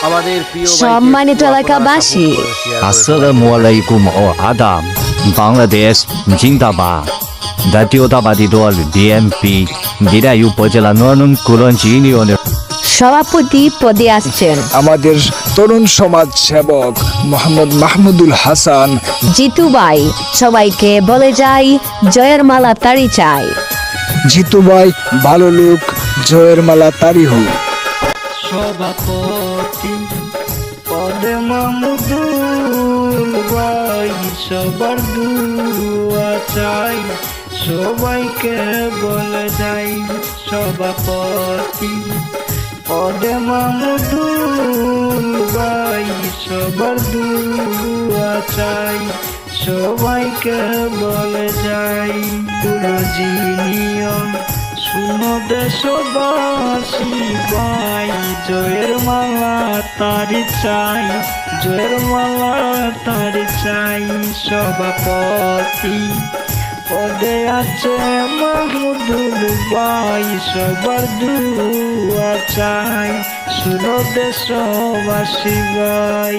আমাদের প্রিয় সম্মানিত এলাকাবাসী, আসসালামু আলাইকুম ও আদাব। বাংলাদেশ জিন্দাবাদ। জাতীয়তাবাদী দল বিএনপি দিরাই উপজেলা নরনকুলঞ্চ ইউনিয়নের সভাপতি পদে আসছেন আমাদের তরুণ সমাজ সেবক মোহাম্মদ মাহমুদুল হাসান। জিতু ভাই। সবাইকে বলে যাই জয়ের মালা তারি চাই। জিতু ভাই ভালো লোক, জয়ের মালা তারি হোক। সভাপতি পদে মাহমুদুল ভাই, সবার দুয়া চাই, সবাইকে বলে যাই। সভাপতি পদে মাহমুদুল ভাই, সবার দুয়া চাই, সবাইকে বলে যাই। পুরোজিনিয়ন শুনো দেশবাসী ভাই, জয়ের মালা তারি চাই, জয়ের মালা তারি চাই। সভাপতি পদে আছে মাহমুদুল ভাই, সবার দুয়া চাই, শুনো দেশবাসী ভাই।